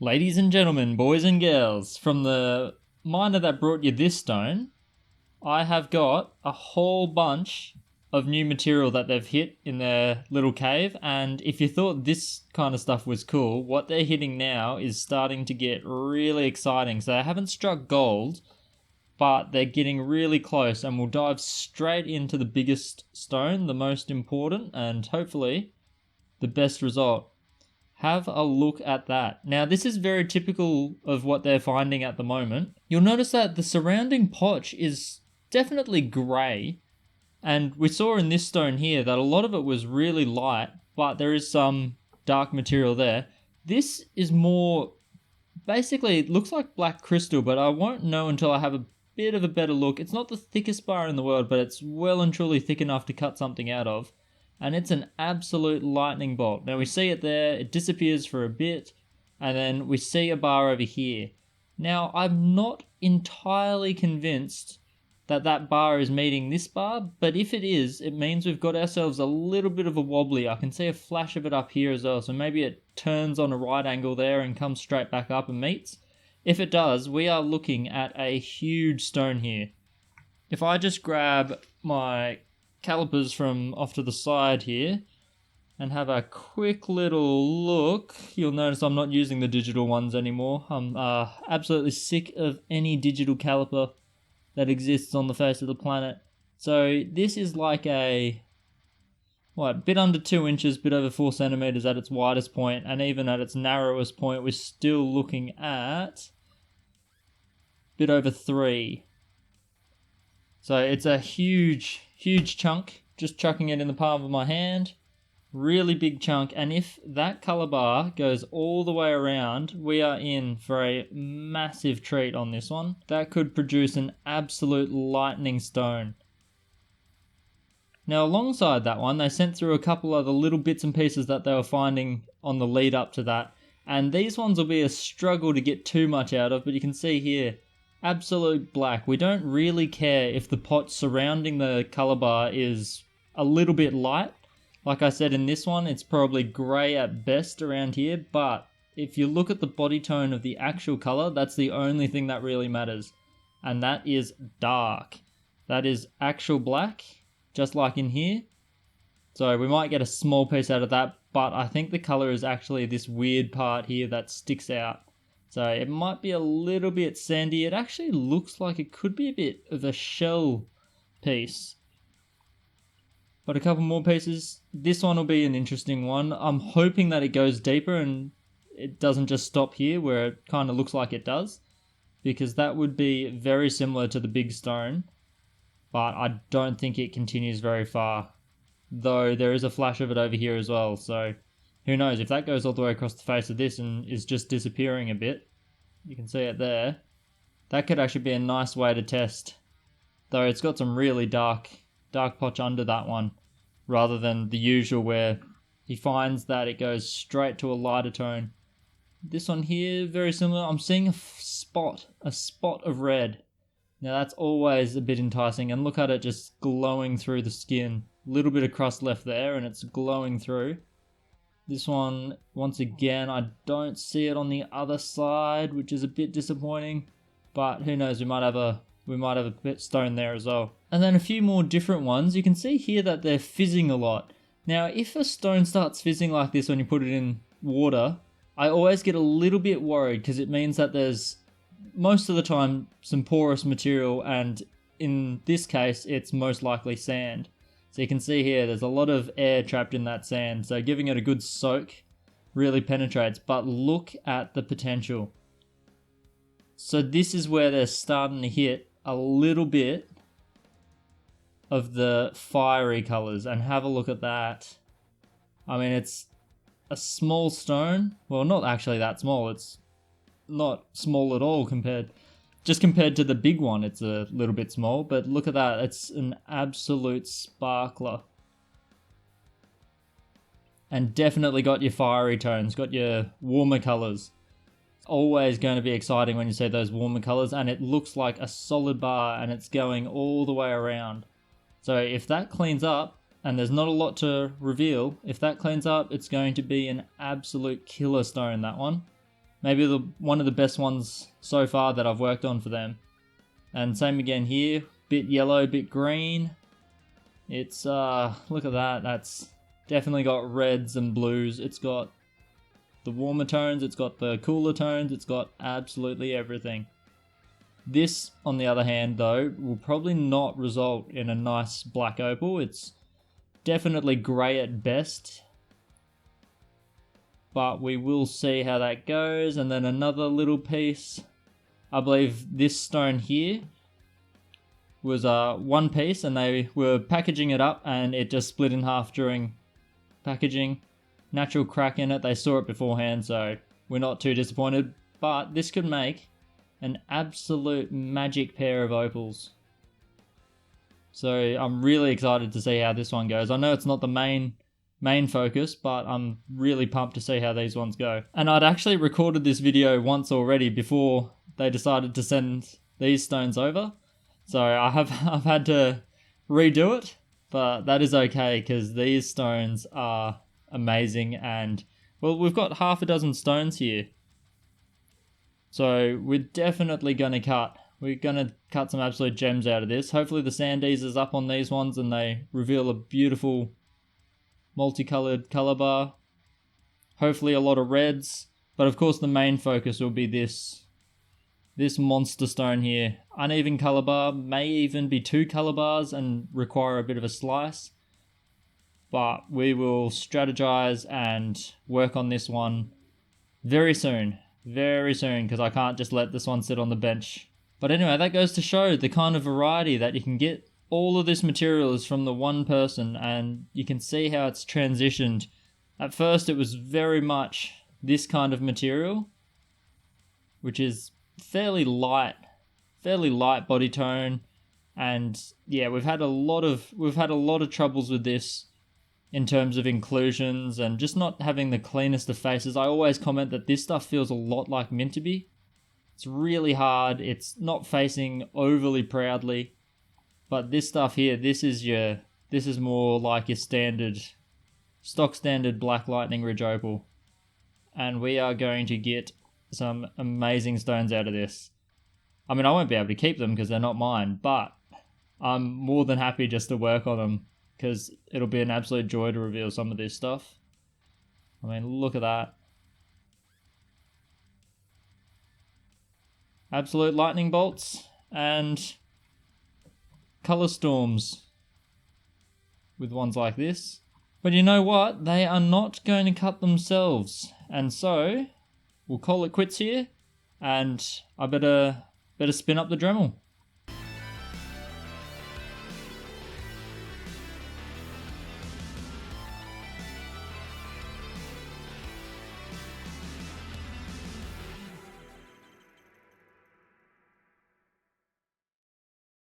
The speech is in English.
Ladies and gentlemen, boys and girls, from the miner that brought you this stone, I have got a whole bunch of new material that they've hit in their little cave, and if you thought this kind of stuff was cool, what they're hitting now is starting to get really exciting. So they haven't struck gold, but they're getting really close, and we'll dive straight into the biggest stone, the most important, and hopefully the best result. Have a look at that. Now, this is very typical of what they're finding at the moment. You'll notice that the surrounding potch is definitely grey, and we saw in this stone here that a lot of it was really light, but there is some dark material there. This is more, basically, it looks like black crystal, but I won't know until I have a bit of a better look. It's not the thickest bar in the world, but it's well and truly thick enough to cut something out of. And it's an absolute lightning bolt. Now we see it there, it disappears for a bit, and then we see a bar over here. Now I'm not entirely convinced that that bar is meeting this bar, but if it is, it means we've got ourselves a little bit of a wobbly. I can see a flash of it up here as well, so maybe it turns on a right angle there and comes straight back up and meets. If it does, we are looking at a huge stone here. If I just grab my calipers from off to the side here and have a quick little look, you'll notice I'm not using the digital ones anymore. I'm absolutely sick of any digital caliper that exists on the face of the planet. So this is like a bit under 2 inches, bit over 4 centimeters at its widest point, and even at its narrowest point we're still looking at bit over 3. So it's a huge chunk, just chucking it in the palm of my hand. Really big chunk, and if that color bar goes all the way around, we are in for a massive treat on this one. That could produce an absolute lightning stone. Now alongside that one, they sent through a couple of the little bits and pieces that they were finding on the lead up to that, and these ones will be a struggle to get too much out of, but you can see here, absolute black. We don't really care if the pot surrounding the color bar is a little bit light. Like I said, in this one, it's probably grey at best around here, but if you look at the body tone of the actual color, that's the only thing that really matters. And that is dark. That is actual black, just like in here. So we might get a small piece out of that, but I think the color is actually this weird part here that sticks out. So it might be a little bit sandy. It actually looks like it could be a bit of a shell piece. But a couple more pieces. This one will be an interesting one. I'm hoping that it goes deeper and it doesn't just stop here where it kind of looks like it does, because that would be very similar to the big stone, but I don't think it continues very far. Though there is a flash of it over here as well, so who knows, if that goes all the way across the face of this and is just disappearing a bit, you can see it there, that could actually be a nice way to test. Though it's got some really dark potch under that one, rather than the usual where he finds that it goes straight to a lighter tone. This one here, very similar. I'm seeing a spot of red. Now that's always a bit enticing, and look at it just glowing through the skin. Little bit of crust left there and it's glowing through. This one, once again, I don't see it on the other side, which is a bit disappointing, but who knows, we might have a bit stone there as well. And then a few more different ones. You can see here that they're fizzing a lot. Now, if a stone starts fizzing like this when you put it in water, I always get a little bit worried, because it means that there's, most of the time, some porous material, and in this case, it's most likely sand. So you can see here, there's a lot of air trapped in that sand, so giving it a good soak really penetrates, but look at the potential. So this is where they're starting to hit a little bit of the fiery colors, and have a look at that. I mean, it's a small stone. Well, not actually that small. It's not small at all compared to the big one. It's a little bit small, but look at that. It's an absolute sparkler. And definitely got your fiery tones, got your warmer colors. Always going to be exciting when you see those warmer colors, and it looks like a solid bar and it's going all the way around. So if that cleans up, and there's not a lot to reveal, if that cleans up, it's going to be an absolute killer stone, that one. Maybe one of the best ones so far that I've worked on for them. And same again here, bit yellow, bit green. It's, look at that, that's definitely got reds and blues. It's got the warmer tones, it's got the cooler tones, it's got absolutely everything. This, on the other hand, though, will probably not result in a nice black opal. It's definitely grey at best. But we will see how that goes. And then another little piece. I believe this stone here was one piece, and they were packaging it up and it just split in half during packaging. Natural crack in it. They saw it beforehand, so we're not too disappointed. But this could make an absolute magic pair of opals. So I'm really excited to see how this one goes. I know it's not the main focus, but I'm really pumped to see how these ones go. And I'd actually recorded this video once already before they decided to send these stones over. So I've had to redo it, but that is okay because these stones are amazing. And well, we've got half a dozen stones here. So we're definitely going to cut some absolute gems out of this. Hopefully the Sandies is up on these ones and they reveal a beautiful multicolored color bar. Hopefully a lot of reds, but of course the main focus will be this monster stone here. Uneven color bar, may even be 2 color bars and require a bit of a slice, but we will strategize and work on this one very soon, because I can't just let this one sit on the bench. But anyway, that goes to show the kind of variety that you can get. All of this material is from the one person, and you can see how it's transitioned. At first it was very much this kind of material, which is fairly light body tone, and yeah, we've had a lot of troubles with this in terms of inclusions and just not having the cleanest of faces. I always comment that this stuff feels a lot like meant to be. It's really hard, it's not facing overly proudly. But this stuff here, this is more like your stock standard Black Lightning Ridge Opal. And we are going to get some amazing stones out of this. I mean, I won't be able to keep them because they're not mine, but I'm more than happy just to work on them because it'll be an absolute joy to reveal some of this stuff. I mean, look at that. Absolute lightning bolts and color storms with ones like this. But you know what? They are not going to cut themselves. And so we'll call it quits here, and I better spin up the Dremel.